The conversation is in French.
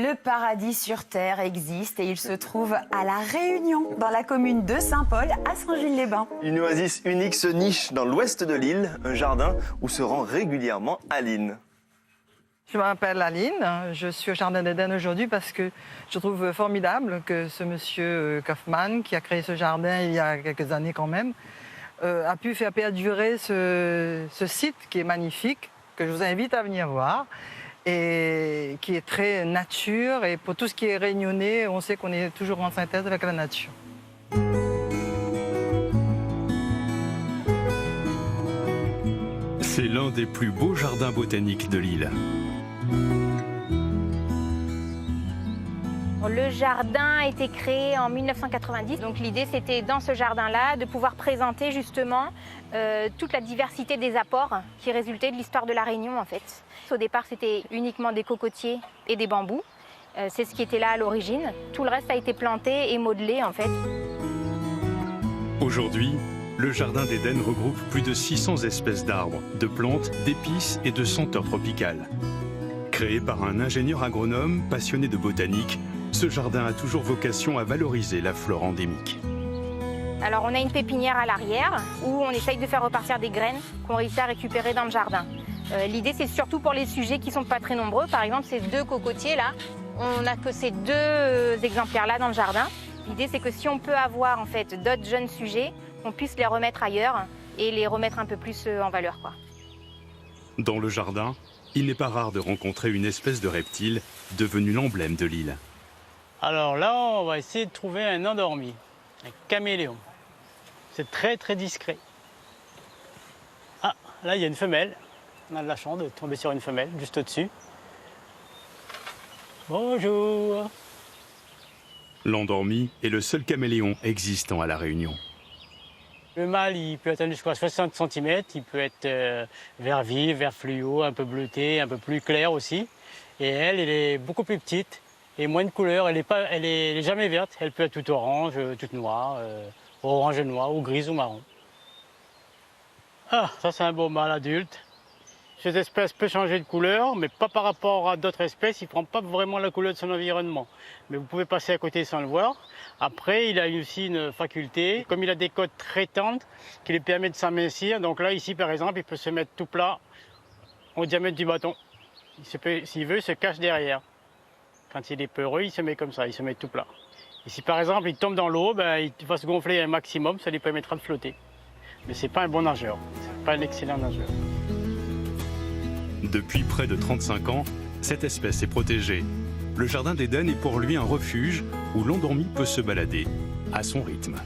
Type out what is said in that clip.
Le paradis sur Terre existe et il se trouve à La Réunion, dans la commune de Saint-Paul, à Saint-Gilles-les-Bains. Une oasis unique se niche dans l'ouest de l'île, un jardin où se rend régulièrement Aline. Je m'appelle Aline, je suis au Jardin d'Éden aujourd'hui parce que je trouve formidable que ce monsieur Kaufmann, qui a créé ce jardin il y a quelques années quand même, a pu faire perdurer ce site qui est magnifique, que je vous invite à venir voir, et qui est très nature. Et pour tout ce qui est réunionnais, on sait qu'on est toujours en synthèse avec la nature. C'est l'un des plus beaux jardins botaniques de l'île. Le jardin a été créé en 1990, donc l'idée c'était dans ce jardin-là de pouvoir présenter justement toute la diversité des apports qui résultaient de l'histoire de la Réunion en fait. Au départ c'était uniquement des cocotiers et des bambous, c'est ce qui était là à l'origine. Tout le reste a été planté et modelé en fait. Aujourd'hui, le Jardin d'Éden regroupe plus de 600 espèces d'arbres, de plantes, d'épices et de senteurs tropicales. Créé par un ingénieur agronome passionné de botanique, ce jardin a toujours vocation à valoriser la flore endémique. Alors on a une pépinière à l'arrière où on essaye de faire repartir des graines qu'on réussit à récupérer dans le jardin. L'idée c'est surtout pour les sujets qui ne sont pas très nombreux. Par exemple ces 2 cocotiers là, on n'a que ces 2 exemplaires là dans le jardin. L'idée c'est que si on peut avoir en fait d'autres jeunes sujets, on puisse les remettre ailleurs et les remettre un peu plus en valeur, quoi. Dans le jardin, il n'est pas rare de rencontrer une espèce de reptile devenue l'emblème de l'île. Alors là, on va essayer de trouver un endormi, un caméléon. C'est très très discret. Ah, là il y a une femelle. On a de la chance de tomber sur une femelle juste au-dessus. Bonjour. L'endormi est le seul caméléon existant à La Réunion. Le mâle, il peut atteindre jusqu'à 60 cm, il peut être vert vif, vert fluo, un peu bleuté, un peu plus clair aussi. Et elle est beaucoup plus petite et moins de couleur, elle est jamais verte, elle peut être toute orange, toute noire, orange noir ou grise ou marron. Ah, ça c'est un beau mâle adulte. Cette espèce peut changer de couleur, mais pas par rapport à d'autres espèces, il ne prend pas vraiment la couleur de son environnement. Mais vous pouvez passer à côté sans le voir. Après, il a aussi une faculté, comme il a des côtes très tendres, qui lui permet de s'amincir. Donc là, ici, par exemple, il peut se mettre tout plat au diamètre du bâton. S'il veut, il se cache derrière. Quand il est peureux, il se met comme ça, il se met tout plat. Et si par exemple, il tombe dans l'eau, il va se gonfler un maximum, ça lui permettra de flotter. Mais ce n'est pas un bon nageur, ce n'est pas un excellent nageur. Depuis près de 35 ans, cette espèce est protégée. Le Jardin d'Éden est pour lui un refuge où l'endormi peut se balader à son rythme.